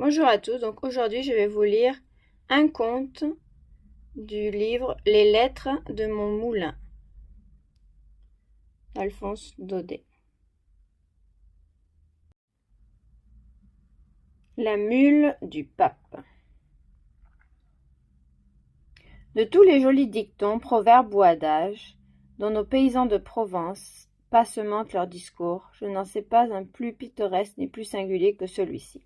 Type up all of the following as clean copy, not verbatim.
Bonjour à tous, donc aujourd'hui je vais vous lire un conte du livre Les lettres de mon moulin d'Alphonse Daudet. La mule du pape. De tous les jolis dictons, proverbes ou adages dont nos paysans de Provence passementent leurs discours, je n'en sais pas un plus pittoresque ni plus singulier que celui-ci.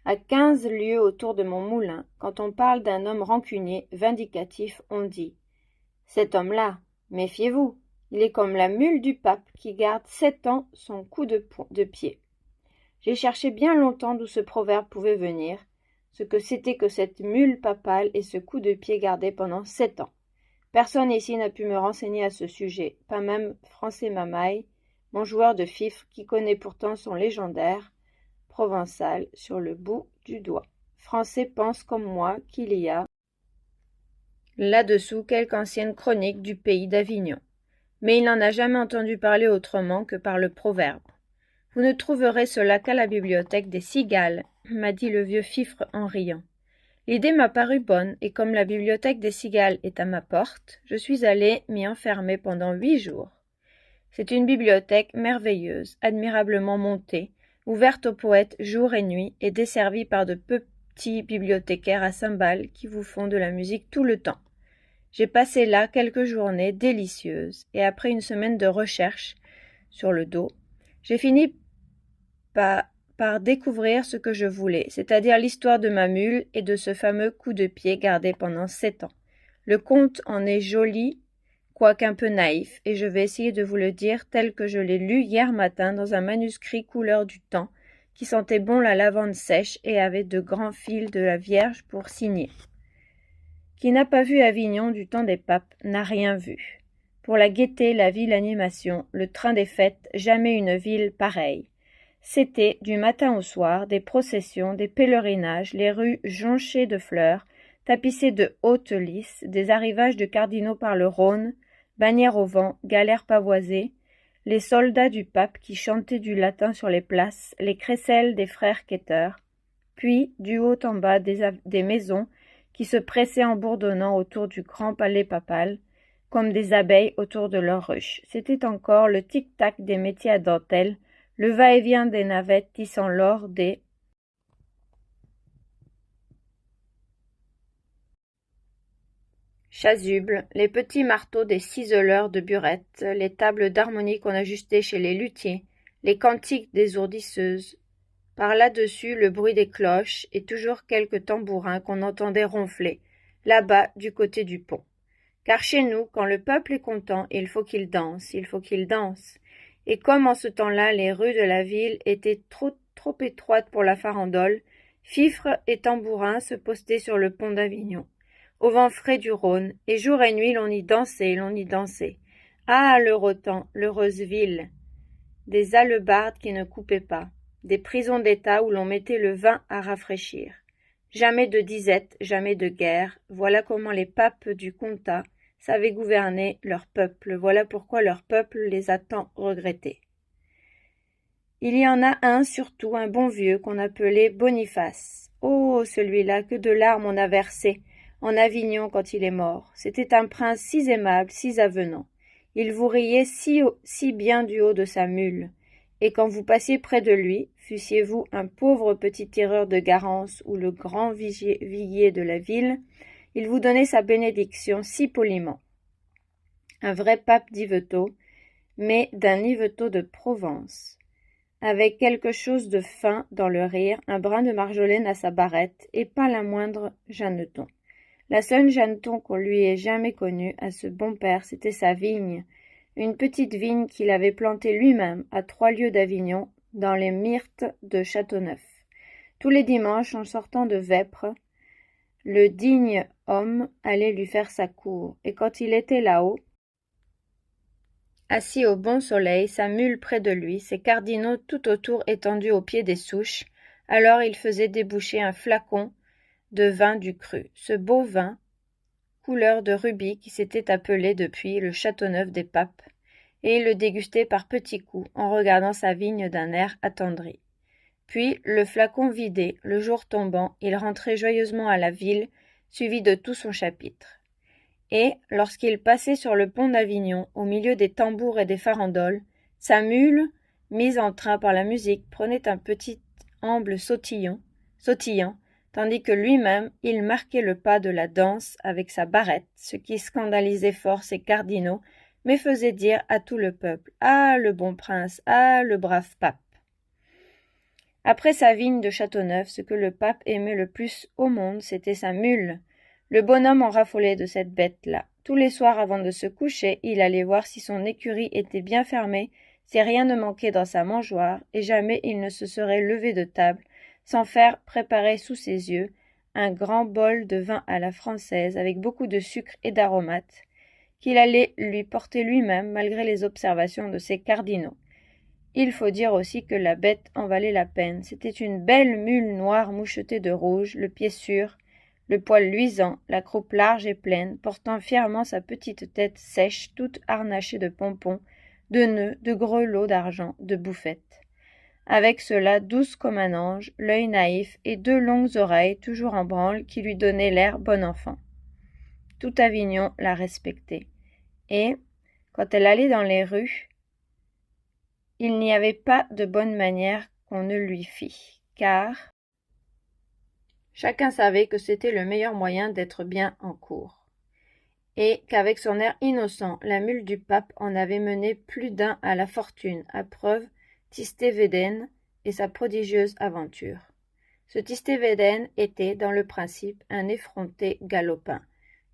À 15 lieues autour de mon moulin, quand on parle d'un homme rancunier, vindicatif, on dit « Cet homme-là, méfiez-vous, il est comme la mule du pape qui garde 7 ans son coup de pied. » J'ai cherché bien longtemps d'où ce proverbe pouvait venir, ce que c'était que cette mule papale et ce coup de pied gardé pendant 7 ans. Personne ici n'a pu me renseigner à ce sujet, pas même Français Mamaille, mon joueur de fifre qui connaît pourtant son légendaire provençal sur le bout du doigt. Français pense comme moi qu'il y a là-dessous quelque ancienne chronique du pays d'Avignon. Mais il n'en a jamais entendu parler autrement que par le proverbe. Vous ne trouverez cela qu'à la bibliothèque des Cigales, m'a dit le vieux fifre en riant. L'idée m'a paru bonne, et comme la bibliothèque des Cigales est à ma porte, je suis allé m'y enfermer pendant 8 jours. C'est une bibliothèque merveilleuse, admirablement montée, ouverte aux poètes jour et nuit, et desservie par de petits bibliothécaires à cymbales qui vous font de la musique tout le temps. J'ai passé là quelques journées délicieuses, et après une semaine de recherche sur le dos, j'ai fini par découvrir ce que je voulais, c'est-à-dire l'histoire de ma mule et de ce fameux coup de pied gardé pendant 7 ans. Le conte en est joli, quoique un peu naïf, et je vais essayer de vous le dire tel que je l'ai lu hier matin dans un manuscrit couleur du temps, qui sentait bon la lavande sèche et avait de grands fils de la Vierge pour signer. Qui n'a pas vu Avignon du temps des papes n'a rien vu. Pour la gaieté, la vie, l'animation, le train des fêtes, jamais une ville pareille. C'était, du matin au soir, des processions, des pèlerinages, les rues jonchées de fleurs, tapissées de hautes lys, des arrivages de cardinaux par le Rhône, bannières au vent, galères pavoisées, les soldats du pape qui chantaient du latin sur les places, les crécelles des frères quêteurs, puis, du haut en bas, des maisons qui se pressaient en bourdonnant autour du grand palais papal, comme des abeilles autour de leur ruche. C'était encore le tic-tac des métiers à dentelle, le va-et-vient des navettes tissant l'or des chasubles, les petits marteaux des ciseleurs de burettes, les tables d'harmonie qu'on ajustait chez les luthiers, les cantiques des ourdisseuses. Par là-dessus, le bruit des cloches et toujours quelques tambourins qu'on entendait ronfler, là-bas du côté du pont. Car chez nous, quand le peuple est content, il faut qu'il danse, il faut qu'il danse. Et comme en ce temps-là, les rues de la ville étaient trop étroites pour la farandole, fifres et tambourins se postaient sur le pont d'Avignon, au vent frais du Rhône, et jour et nuit l'on y dansait, l'on y dansait. Ah, l'heureux temps, l'heureuse ville! Des hallebardes qui ne coupaient pas, des prisons d'État où l'on mettait le vin à rafraîchir. Jamais de disette, jamais de guerre, voilà comment les papes du comtat savaient gouverner leur peuple, voilà pourquoi leur peuple les a tant regrettés. Il y en a un surtout, un bon vieux, qu'on appelait Boniface. Oh, celui-là, que de larmes on a versé en Avignon quand il est mort. C'était un prince si aimable, si avenant. Il vous riait si bien du haut de sa mule. Et quand vous passiez près de lui, fussiez-vous un pauvre petit tireur de garance ou le grand viguier de la ville, il vous donnait sa bénédiction si poliment. Un vrai pape d'Yvetot, mais d'un Yvetot de Provence, avec quelque chose de fin dans le rire, un brin de marjolaine à sa barrette, et pas la moindre Jeanneton. La seule Jeanneton qu'on lui ait jamais connue à ce bon père, c'était sa vigne, une petite vigne qu'il avait plantée lui-même à 3 lieues d'Avignon, dans les myrtes de Châteauneuf. Tous les dimanches, en sortant de Vêpres, le digne homme allait lui faire sa cour, et quand il était là-haut, assis au bon soleil, sa mule près de lui, ses cardinaux tout autour étendus au pied des souches, alors il faisait déboucher un flacon de vin du cru, ce beau vin, couleur de rubis qui s'était appelé depuis le Châteauneuf des Papes, et il le dégustait par petits coups en regardant sa vigne d'un air attendri. Puis, le flacon vidé, le jour tombant, il rentrait joyeusement à la ville, suivi de tout son chapitre. Et, lorsqu'il passait sur le pont d'Avignon, au milieu des tambours et des farandoles, sa mule, mise en train par la musique, prenait un petit amble sautillant, tandis que lui-même, il marquait le pas de la danse avec sa barrette, ce qui scandalisait fort ses cardinaux, mais faisait dire à tout le peuple « Ah, le bon prince! Ah, le brave pape !» Après sa vigne de Châteauneuf, ce que le pape aimait le plus au monde, c'était sa mule. Le bonhomme en raffolait de cette bête-là. Tous les soirs avant de se coucher, il allait voir si son écurie était bien fermée, si rien ne manquait dans sa mangeoire, et jamais il ne se serait levé de table sans faire préparer sous ses yeux un grand bol de vin à la française avec beaucoup de sucre et d'aromates, qu'il allait lui porter lui-même malgré les observations de ses cardinaux. Il faut dire aussi que la bête en valait la peine. C'était une belle mule noire mouchetée de rouge, le pied sûr, le poil luisant, la croupe large et pleine, portant fièrement sa petite tête sèche, toute harnachée de pompons, de nœuds, de grelots d'argent, de bouffettes. Avec cela, douce comme un ange, l'œil naïf et 2 longues oreilles toujours en branle qui lui donnaient l'air bon enfant. Tout Avignon la respectait. Et, quand elle allait dans les rues, il n'y avait pas de bonne manière qu'on ne lui fît, car chacun savait que c'était le meilleur moyen d'être bien en cour, et qu'avec son air innocent, la mule du pape en avait mené plus d'un à la fortune, à preuve Tistet-Védène et sa prodigieuse aventure. Ce Tistet-Védène était, dans le principe, un effronté galopin,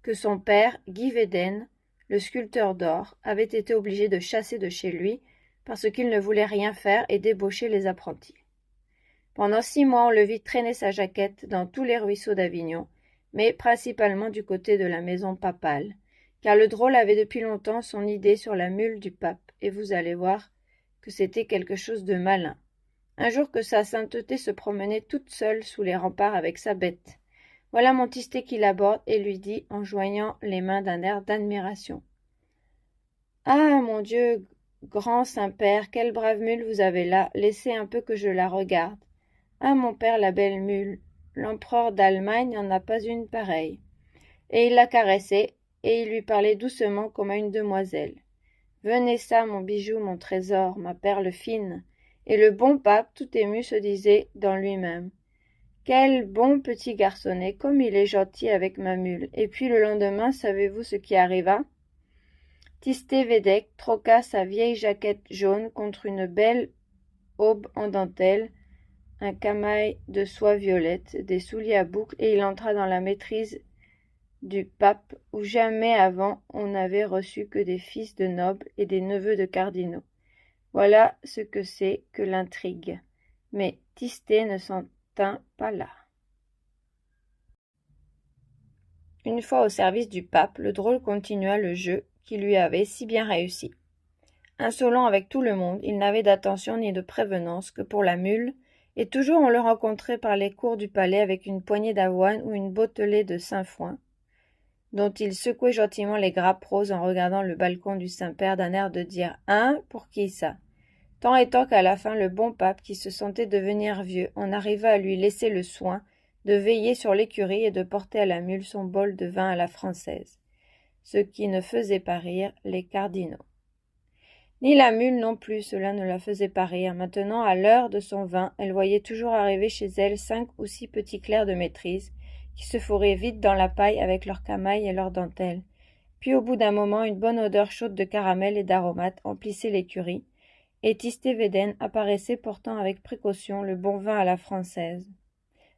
que son père, Guy Védène, le sculpteur d'or, avait été obligé de chasser de chez lui, parce qu'il ne voulait rien faire et débaucher les apprentis. Pendant 6 mois, on le vit traîner sa jaquette dans tous les ruisseaux d'Avignon, mais principalement du côté de la maison papale, car le drôle avait depuis longtemps son idée sur la mule du pape, et vous allez voir que c'était quelque chose de malin. Un jour que sa sainteté se promenait toute seule sous les remparts avec sa bête. Voilà mon Tistet qui l'aborde et lui dit en joignant les mains d'un air d'admiration. « Ah, mon Dieu, grand Saint-Père, quelle brave mule vous avez là, laissez un peu que je la regarde. Ah, mon père, la belle mule, l'empereur d'Allemagne n'en a pas une pareille. » Et il la caressait, et il lui parlait doucement comme à une demoiselle. « Venez ça, mon bijou, mon trésor, ma perle fine. » Et le bon pape, tout ému, se disait dans lui-même. « Quel bon petit garçonnet, comme il est gentil avec ma mule. » Et puis le lendemain, savez-vous ce qui arriva? Tistet-Védène troqua sa vieille jaquette jaune contre une belle aube en dentelle, un camail de soie violette, des souliers à boucles, et il entra dans la maîtrise du pape, où jamais avant on n'avait reçu que des fils de nobles et des neveux de cardinaux. Voilà ce que c'est que l'intrigue. Mais Tistet ne s'en tint pas là. Une fois au service du pape, le drôle continua le jeu qui lui avait si bien réussi. Insolent avec tout le monde, il n'avait d'attention ni de prévenance que pour la mule, et toujours on le rencontrait par les cours du palais avec une poignée d'avoine ou une bottelée de sainfoin, dont il secouait gentiment les grappes roses en regardant le balcon du Saint-Père d'un air de dire « Hein, pour qui ça ?» Tant et tant qu'à la fin le bon pape, qui se sentait devenir vieux, en arriva à lui laisser le soin de veiller sur l'écurie et de porter à la mule son bol de vin à la française, ce qui ne faisait pas rire les cardinaux. Ni la mule non plus, cela ne la faisait pas rire. Maintenant, à l'heure de son vin, elle voyait toujours arriver chez elle 5 ou 6 petits clercs de maîtrise, qui se fourraient vite dans la paille avec leurs camails et leurs dentelles. Puis au bout d'un moment, une bonne odeur chaude de caramel et d'aromates emplissait l'écurie, et Tistet-Védène apparaissait portant avec précaution le bon vin à la française.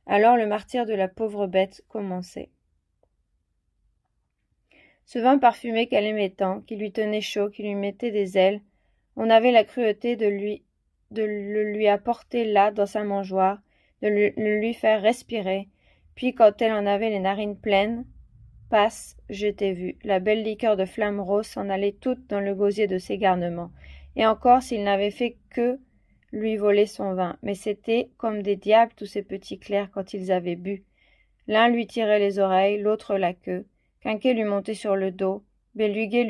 Alors le martyre de la pauvre bête commençait. Ce vin parfumé qu'elle aimait tant, qui lui tenait chaud, qui lui mettait des ailes, on avait la cruauté de le lui apporter là, dans sa mangeoire, de le lui faire respirer, puis quand elle en avait les narines pleines, passe, je t'ai vu, la belle liqueur de flamme rose s'en allait toute dans le gosier de ses garnements, et encore s'il n'avait fait que lui voler son vin, mais c'était comme des diables tous ces petits clercs quand ils avaient bu. L'un lui tirait les oreilles, l'autre la queue, Quinquet lui montait sur le dos, Béluguet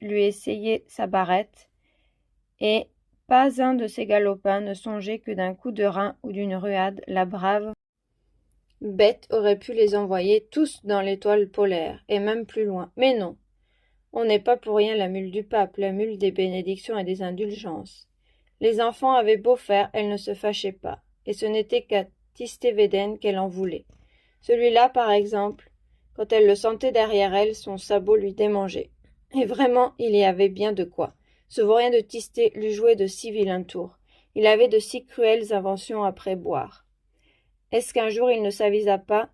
lui essayait sa barrette, et pas un de ces galopins ne songeait que d'un coup de rein ou d'une ruade, la brave bête aurait pu les envoyer tous dans l'étoile polaire, et même plus loin. Mais non, on n'est pas pour rien la mule du pape, la mule des bénédictions et des indulgences. Les enfants avaient beau faire, elle ne se fâchait pas, et ce n'était qu'à Tistévéden qu'elle en voulait. Celui-là, par exemple, quand elle le sentait derrière elle, son sabot lui démangeait. Et vraiment, il y avait bien de quoi. Ce vaurien de Tisté lui jouait de si vilains tours. Il avait de si cruelles inventions après boire. Est-ce qu'un jour il ne s'avisa pas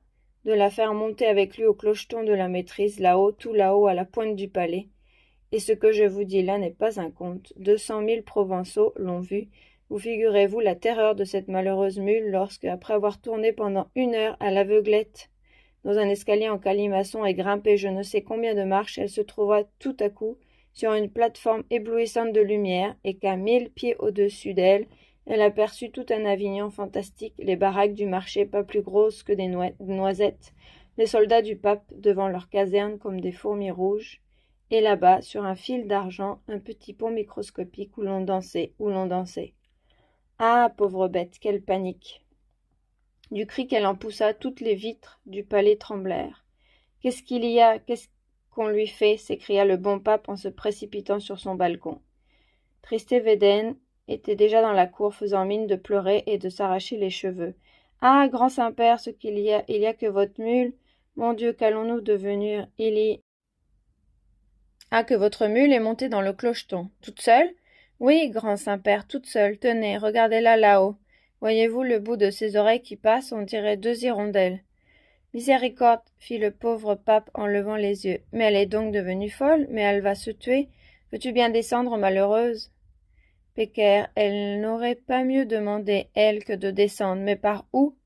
de la faire monter avec lui au clocheton de la maîtrise, là-haut, tout là-haut, à la pointe du palais? Et ce que je vous dis là n'est pas un conte. 200 000 Provençaux l'ont vu. Vous figurez-vous la terreur de cette malheureuse mule lorsque, après avoir tourné pendant 1 heure à l'aveuglette dans un escalier en colimaçon et grimpé je ne sais combien de marches, elle se trouva tout à coup sur une plateforme éblouissante de lumière et qu'à 1000 pieds au-dessus d'elle, elle aperçut tout un Avignon fantastique, les baraques du marché pas plus grosses que des noisettes, les soldats du pape devant leur caserne comme des fourmis rouges, et là-bas, sur un fil d'argent, un petit pont microscopique où l'on dansait, Ah, pauvre bête, quelle panique! Du cri qu'elle en poussa, toutes les vitres du palais tremblèrent. « Qu'est-ce qu'il y a? Qu'est-ce qu'on lui fait » s'écria le bon pape en se précipitant sur son balcon. Tristévéden était déjà dans la cour, faisant mine de pleurer et de s'arracher les cheveux. « Ah, grand Saint-Père, ce qu'il y a que votre mule. Mon Dieu, qu'allons-nous devenir? Ah, que votre mule est montée dans le clocheton. Toute seule? Oui, grand Saint-Père, toute seule. Tenez, regardez-la là-haut. Voyez-vous le bout de ses oreilles qui passe, on dirait 2 hirondelles. Miséricorde, fit le pauvre pape en levant les yeux. Mais elle est donc devenue folle, mais elle va se tuer. Veux-tu bien descendre, malheureuse? Pécaire, elle n'aurait pas mieux demandé, elle, que de descendre, mais par où?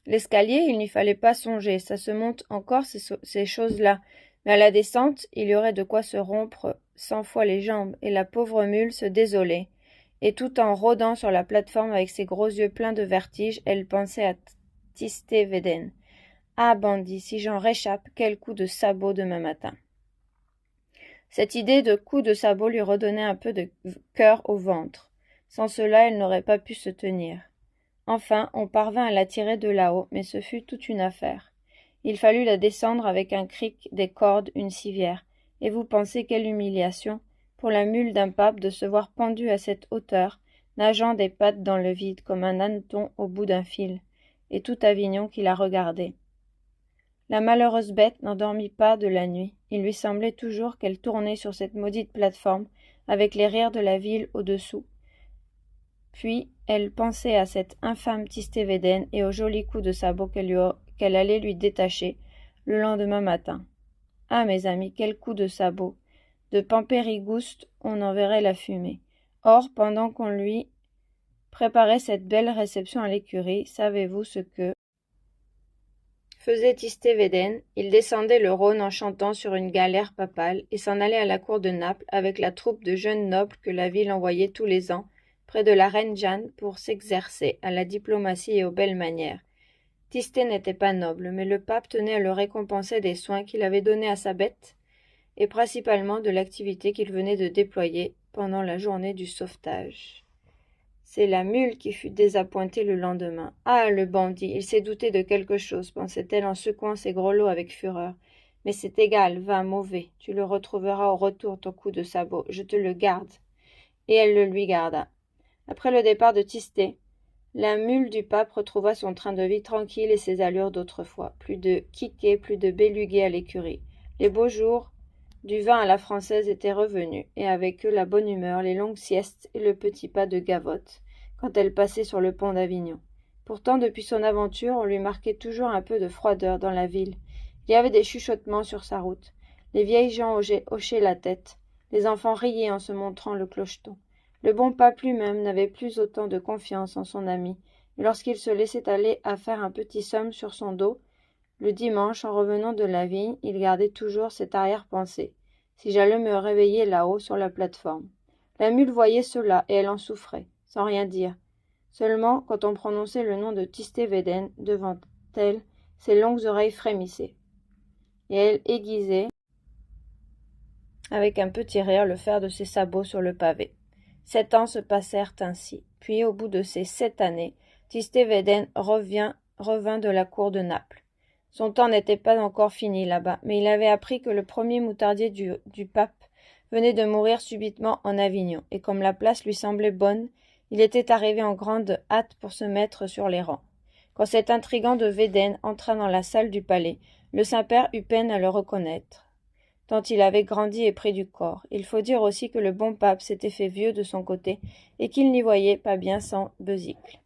L'escalier, il n'y fallait pas songer, ça se monte encore ces choses-là. Mais à la descente, il y aurait de quoi se rompre 100 fois les jambes, et la pauvre mule se désolait. Et tout en rôdant sur la plateforme avec ses gros yeux pleins de vertige, elle pensait à Tistévéden. Ah, bandit, si j'en réchappe, quel coup de sabot demain matin. Cette idée de coup de sabot lui redonnait un peu de cœur au ventre. Sans cela, elle n'aurait pas pu se tenir. Enfin, on parvint à la tirer de là-haut, mais ce fut toute une affaire. Il fallut la descendre avec un cric, des cordes, une civière. Et vous pensez quelle humiliation pour la mule d'un pape de se voir pendue à cette hauteur, nageant des pattes dans le vide comme un hanneton au bout d'un fil, et tout Avignon qui la regardait. La malheureuse bête n'endormit pas de la nuit. Il lui semblait toujours qu'elle tournait sur cette maudite plateforme, avec les rires de la ville au-dessous. Puis, elle pensait à cet infâme Tistévéden et aux jolis coups de sabot qu'elle allait lui détacher le lendemain matin. Ah, mes amis, quel coup de sabot! De Pampérigouste, on en verrait la fumée. Or, pendant qu'on lui préparait cette belle réception à l'écurie, savez-vous ce que faisait Tistévéden? Il descendait le Rhône en chantant sur une galère papale et s'en allait à la cour de Naples avec la troupe de jeunes nobles que la ville envoyait tous les ans près de la reine Jeanne pour s'exercer à la diplomatie et aux belles manières. Tistet n'était pas noble, mais le pape tenait à le récompenser des soins qu'il avait donnés à sa bête, et principalement de l'activité qu'il venait de déployer pendant la journée du sauvetage. C'est la mule qui fut désappointée le lendemain. Ah, le bandit, il s'est douté de quelque chose, pensait-elle en secouant ses grelots avec fureur. Mais c'est égal, va, mauvais, tu le retrouveras au retour, ton coup de sabot, je te le garde. Et elle le lui garda. Après le départ de Tistet, la mule du pape retrouva son train de vie tranquille et ses allures d'autrefois. Plus de quiquets, plus de bélugués à l'écurie. Les beaux jours du vin à la française étaient revenus, et avec eux la bonne humeur, les longues siestes et le petit pas de gavotte, quand elle passait sur le pont d'Avignon. Pourtant, depuis son aventure, on lui marquait toujours un peu de froideur dans la ville. Il y avait des chuchotements sur sa route. Les vieilles gens hochaient la tête. Les enfants riaient en se montrant le clocheton. Le bon pape lui-même n'avait plus autant de confiance en son ami, et lorsqu'il se laissait aller à faire un petit somme sur son dos, le dimanche, en revenant de la vigne, il gardait toujours cette arrière-pensée. Si j'allais me réveiller là-haut sur la plateforme. La mule voyait cela, et elle en souffrait, sans rien dire. Seulement, quand on prononçait le nom de Tistévéden devant elle, ses longues oreilles frémissaient, et elle aiguisait, avec un petit rire, le fer de ses sabots sur le pavé. 7 ans se passèrent ainsi. Puis, au bout de ces 7 années, Tistet-Védène revint de la cour de Naples. Son temps n'était pas encore fini là-bas, mais il avait appris que le premier moutardier du pape venait de mourir subitement en Avignon, et comme la place lui semblait bonne, il était arrivé en grande hâte pour se mettre sur les rangs. Quand cet intrigant de Védène entra dans la salle du palais, le Saint-Père eut peine à le reconnaître, tant il avait grandi et pris du corps. Il faut dire aussi que le bon pape s'était fait vieux de son côté, et qu'il n'y voyait pas bien sans Beusicle.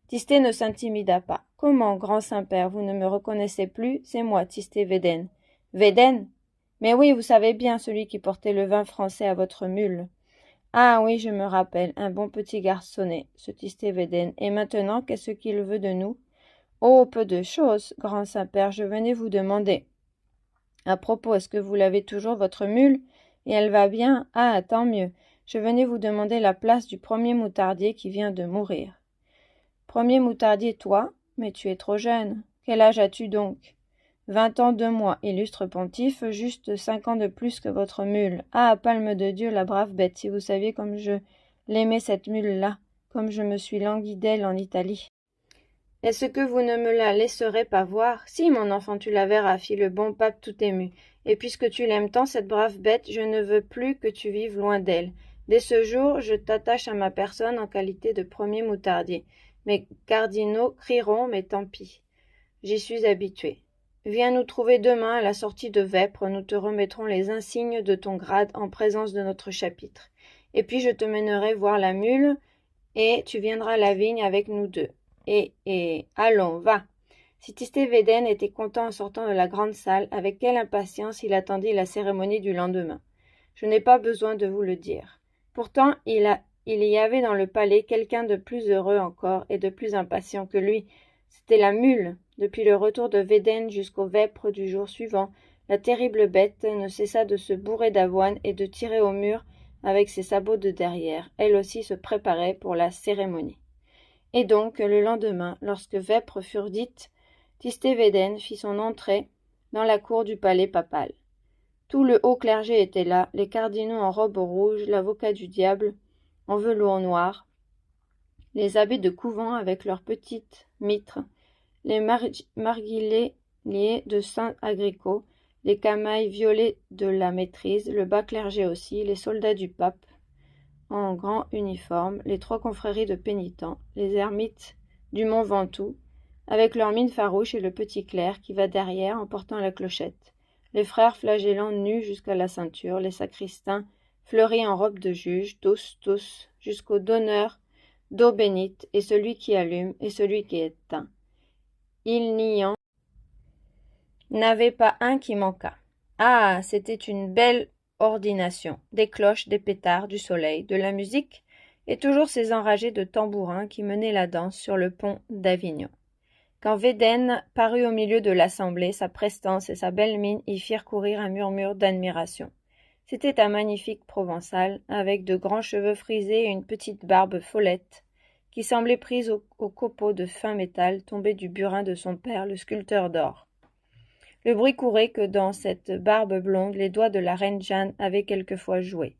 Tistet ne s'intimida pas. « Comment, grand Saint-Père, vous ne me reconnaissez plus? C'est moi, Tistet-Védène. »« Védène? Mais oui, vous savez bien, celui qui portait le vin français à votre mule. »« Ah oui, je me rappelle, un bon petit garçonnet, ce Tistet-Védène. Et maintenant, qu'est-ce qu'il veut de nous? »« Oh, peu de choses, grand Saint-Père, je venais vous demander. »« À propos, est-ce que vous l'avez toujours, votre mule? Et elle va bien? Ah, tant mieux. Je venais vous demander la place du premier moutardier qui vient de mourir. »« Premier moutardier, toi? Mais tu es trop jeune. Quel âge as-tu donc? 20 ans 2 mois, illustre pontife, juste 5 ans de plus que votre mule. Ah, palme de Dieu, la brave bête, si vous saviez comme je l'aimais cette mule-là, comme je me suis langui d'elle en Italie. Est-ce que vous ne me la laisserez pas voir? Si, mon enfant, tu la verras, fit le bon pape tout ému. Et puisque tu l'aimes tant, cette brave bête, je ne veux plus que tu vives loin d'elle. Dès ce jour, je t'attache à ma personne en qualité de premier moutardier. Mes cardinaux crieront, mais tant pis. J'y suis habitué. Viens nous trouver demain à la sortie de Vêpres, nous te remettrons les insignes de ton grade en présence de notre chapitre. Et puis je te mènerai voir la mule, et tu viendras à la vigne avec nous deux. Allons, va. Si Tistet-Védène était content en sortant de la grande salle, avec quelle impatience il attendit la cérémonie du lendemain. Je n'ai pas besoin de vous le dire. Pourtant, il y avait dans le palais quelqu'un de plus heureux encore et de plus impatient que lui. C'était la mule. Depuis le retour de Védène jusqu'aux vêpres du jour suivant, la terrible bête ne cessa de se bourrer d'avoine et de tirer au mur avec ses sabots de derrière. Elle aussi se préparait pour la cérémonie. Et donc, le lendemain, lorsque vêpres furent dites, Tistet-Védène fit son entrée dans la cour du palais papal. Tout le haut clergé était là, les cardinaux en robe rouge, l'avocat du diable en velours noir, les abbés de couvent avec leurs petites mitres, les marguilliers de saint Agricot, les camailles violets de la maîtrise, le bas clergé aussi, les soldats du pape, en grand uniforme, les 3 confréries de pénitents, les ermites du Mont Ventoux, avec leurs mines farouches et le petit clerc qui va derrière en portant la clochette, les frères flagellants nus jusqu'à la ceinture, les sacristains fleuris en robe de juge, tous, jusqu'au donneur d'eau bénite, et celui qui allume, et celui qui éteint. Il n'y en avait pas un qui manquât. Ah, c'était une belle ordination, des cloches, des pétards, du soleil, de la musique, et toujours ces enragés de tambourins qui menaient la danse sur le pont d'Avignon. Quand Védène parut au milieu de l'assemblée, sa prestance et sa belle mine y firent courir un murmure d'admiration. C'était un magnifique Provençal, avec de grands cheveux frisés et une petite barbe follette, qui semblait prise au copeau de fin métal tombé du burin de son père, le sculpteur d'or. Le bruit courait que dans cette barbe blonde, les doigts de la reine Jeanne avaient quelquefois joué.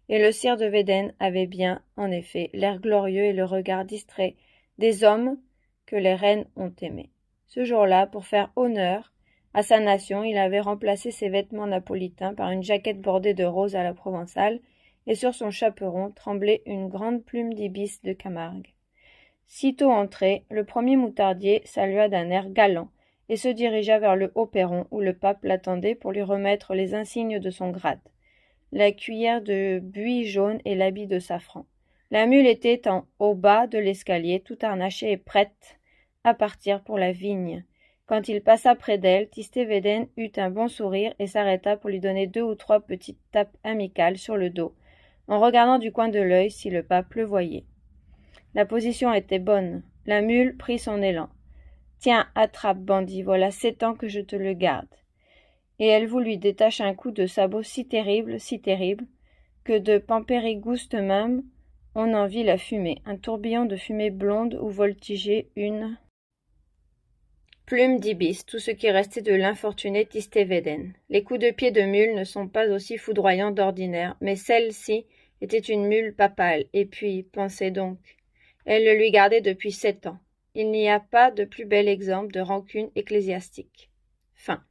Et le sire de Védène avait bien, en effet, l'air glorieux et le regard distrait des hommes que les reines ont aimés. Ce jour-là, pour faire honneur à sa nation, il avait remplacé ses vêtements napolitains par une jaquette bordée de rose à la provençale, et sur son chaperon tremblait une grande plume d'ibis de Camargue. Sitôt entré, le premier moutardier salua d'un air galant, et se dirigea vers le haut perron où le pape l'attendait pour lui remettre les insignes de son grade, la cuillère de buis jaune et l'habit de safran. La mule était au bas de l'escalier, tout harnachée et prête à partir pour la vigne. Quand il passa près d'elle, Tistet-Védène eut un bon sourire et s'arrêta pour lui donner 2 ou 3 petites tapes amicales sur le dos, en regardant du coin de l'œil si le pape le voyait. La position était bonne. La mule prit son élan. « Tiens, attrape, bandit, voilà 7 ans que je te le garde. » Et elle voulut détacher un coup de sabot si terrible, que de Pampérigouste même, on en vit la fumée, un tourbillon de fumée blonde où voltigeait une plume d'ibis, tout ce qui restait de l'infortuné Tistet-Védène. Les coups de pied de mule ne sont pas aussi foudroyants d'ordinaire, mais celle-ci était une mule papale, et puis, pensez donc, elle le lui gardait depuis 7 ans. Il n'y a pas de plus bel exemple de rancune ecclésiastique. Fin.